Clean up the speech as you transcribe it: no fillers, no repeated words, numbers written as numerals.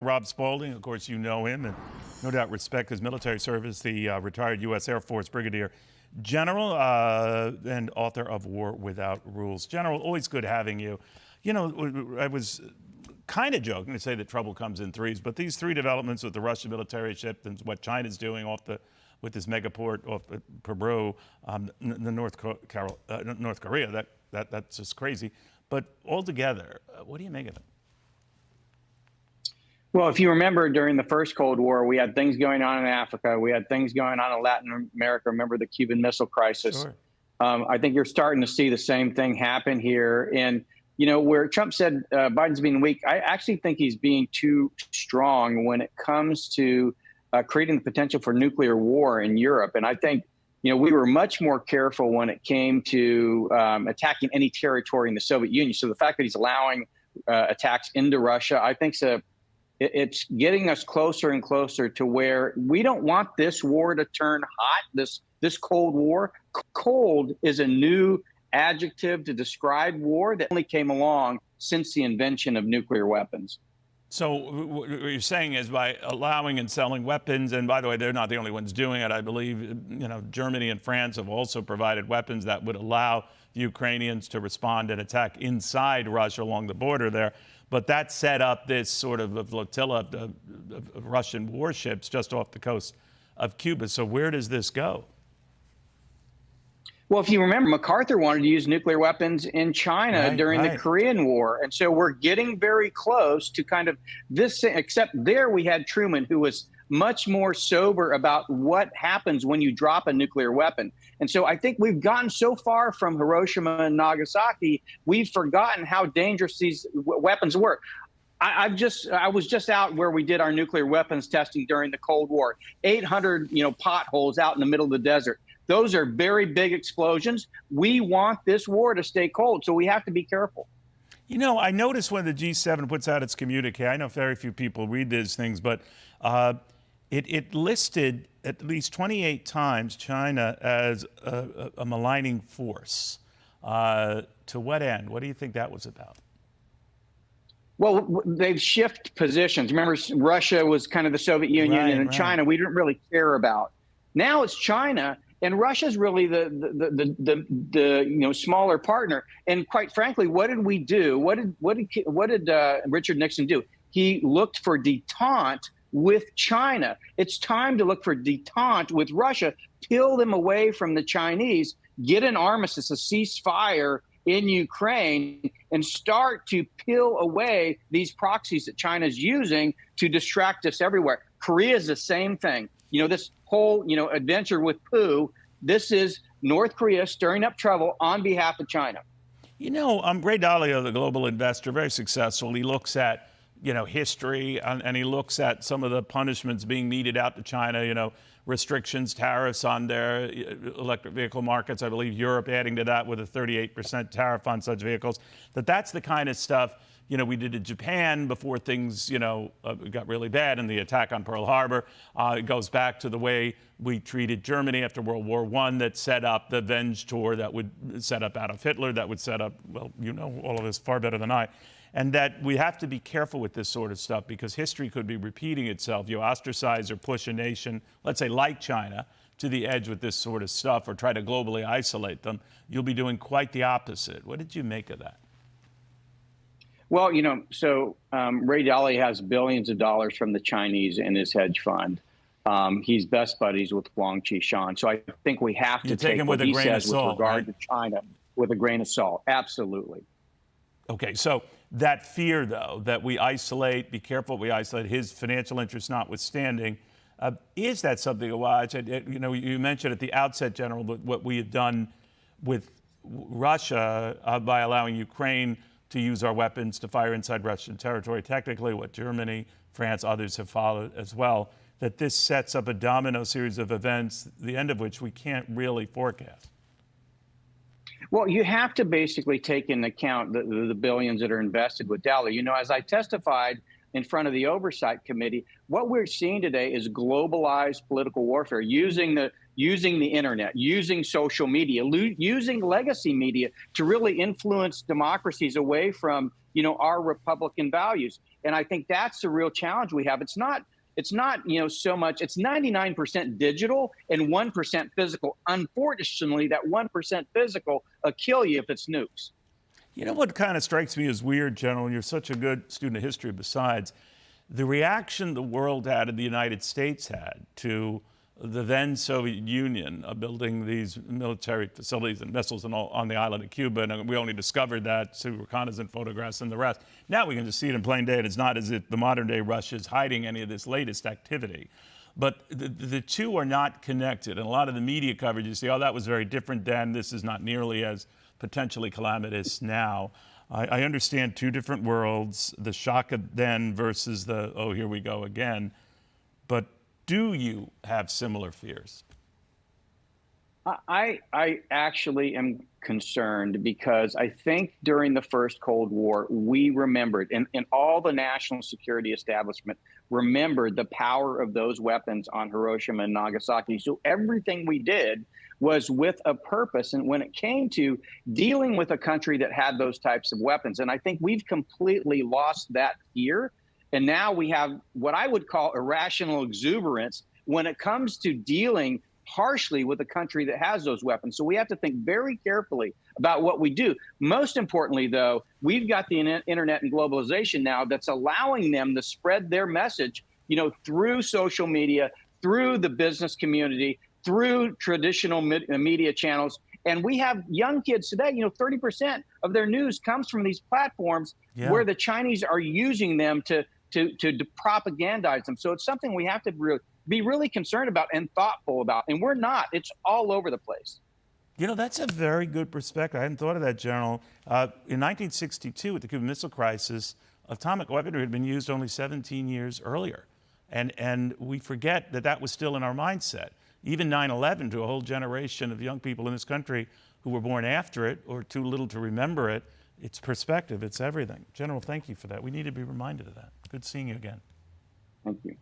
Rob Spalding, of course, you know him and no doubt respect his military service, the retired U.S. Air Force Brigadier General and author of War Without Rules. General, always good having you. You know, I was kind of joking to say that trouble comes in threes, but these three developments with the Russian military ship and what China's doing with this megaport off Peru, the North Korea, that's just crazy. But altogether, what do you make of it? Well, if you remember, during the first Cold War, we had things going on in Africa. We had things going on in Latin America. Remember the Cuban Missile Crisis? Sure. I think you're starting to see the same thing happen here. And, you know, where Trump said Biden's being weak, I actually think he's being too strong when it comes to creating the potential for nuclear war in Europe. And I think, you know, we were much more careful when it came to attacking any territory in the Soviet Union. So the fact that he's allowing attacks into Russia, I think it's getting us closer and closer to where we don't want this war to turn hot, this Cold War. Cold is a new adjective to describe war that only came along since the invention of nuclear weapons. So what you're saying is by allowing and selling weapons, and by the way, they're not the only ones doing it. I believe, you know, Germany and France have also provided weapons that would allow the Ukrainians to respond and attack inside Russia along the border there. But that set up this sort of a flotilla of Russian warships just off the coast of Cuba. So where does this go? Well, if you remember, MacArthur wanted to use nuclear weapons in China during the Korean War. And so we're getting very close to kind of this, except there we had Truman, who was much more sober about what happens when you drop a nuclear weapon. And so I think we've gotten so far from Hiroshima and Nagasaki, we've forgotten how dangerous these weapons were. I was just out where we did our nuclear weapons testing during the Cold War. 800, potholes out in the middle of the desert. Those are very big explosions. We want this war to stay cold, so we have to be careful. You know, I noticed when the G7 puts out its communique, I know very few people read these things, but it listed at least 28 times China as a maligning force. To what end? What do you think that was about? Well, they've shifted positions. Remember, Russia was kind of the Soviet Union, and China we didn't really care about. Now it's China, and Russia's really the smaller partner. And quite frankly, what did we do? What did Richard Nixon do? He looked for detente with China. It's time to look for detente with Russia, peel them away from the Chinese, get an armistice, a ceasefire in Ukraine, and start to peel away these proxies that China's using to distract us everywhere. Korea is the same thing. You know, this whole, adventure with Poo, this is North Korea stirring up trouble on behalf of China. You know, Ray Dalio, the global investor, very successful. He looks at history, and he looks at some of the punishments being meted out to China, restrictions, tariffs on their electric vehicle markets. I believe Europe adding to that with a 38% tariff on such vehicles. That's the kind of stuff, we did in Japan before things, got really bad in the attack on Pearl Harbor. It goes back to the way we treated Germany after World War I that set up the Venge Tour that would set up Adolf Hitler, that would set up, well, all of this far better than I. And that we have to be careful with this sort of stuff because history could be repeating itself. You ostracize or push a nation, let's say like China, to the edge with this sort of stuff or try to globally isolate them. You'll be doing quite the opposite. What did you make of that? Well, Ray Dalio has billions of dollars from the Chinese in his hedge fund. He's best buddies with Wang Qishan. So I think we have to take what he says with regard to China with a grain of salt. Absolutely. Okay, so that fear, though, that we isolate, be careful we isolate, his financial interests notwithstanding, is that something to watch? You mentioned at the outset, General, what we had done with Russia by allowing Ukraine to use our weapons to fire inside Russian territory, technically what Germany, France, others have followed as well, that this sets up a domino series of events, the end of which we can't really forecast. Well, you have to basically take into account the billions that are invested with Dalio. As I testified in front of the Oversight Committee, what we're seeing today is globalized political warfare, using the internet, using social media, using legacy media to really influence democracies away from, our Republican values. And I think that's the real challenge we have. It's not so much. It's 99% digital and 1% physical. Unfortunately, that 1% physical will kill you if it's nukes. You know what kind of strikes me as weird, General, and you're such a good student of history besides, the reaction the world had and the United States had to the then Soviet Union building these military facilities and missiles and all on the island of Cuba, and we only discovered that through reconnaissance photographs and the rest. Now we can just see it in plain day, and it's not as if the modern day Russia is hiding any of this latest activity. But the two are not connected, and a lot of the media coverage, you see, oh, that was very different then, this is not nearly as potentially calamitous now. I understand two different worlds, the shock of then versus the, oh, here we go again. But do you have similar fears? I actually am concerned because I think during the first Cold War, we remembered, and all the national security establishment remembered the power of those weapons on Hiroshima and Nagasaki. So everything we did was with a purpose. And when it came to dealing with a country that had those types of weapons, and I think we've completely lost that fear. And now we have what I would call irrational exuberance when it comes to dealing harshly with a country that has those weapons. So we have to think very carefully about what we do. Most importantly, though, we've got the internet and globalization now that's allowing them to spread their message, through social media, through the business community, through traditional media channels. And we have young kids today, 30% of their news comes from these platforms where the Chinese are using them to propagandize them. So it's something we have to be really concerned about and thoughtful about. And we're not. It's all over the place. That's a very good perspective. I hadn't thought of that, General. In 1962, with the Cuban Missile Crisis, atomic weaponry had been used only 17 years earlier. And we forget that that was still in our mindset. Even 9/11, to a whole generation of young people in this country who were born after it or too little to remember it, it's perspective, it's everything. General, thank you for that. We need to be reminded of that. Good seeing you again. Thank you.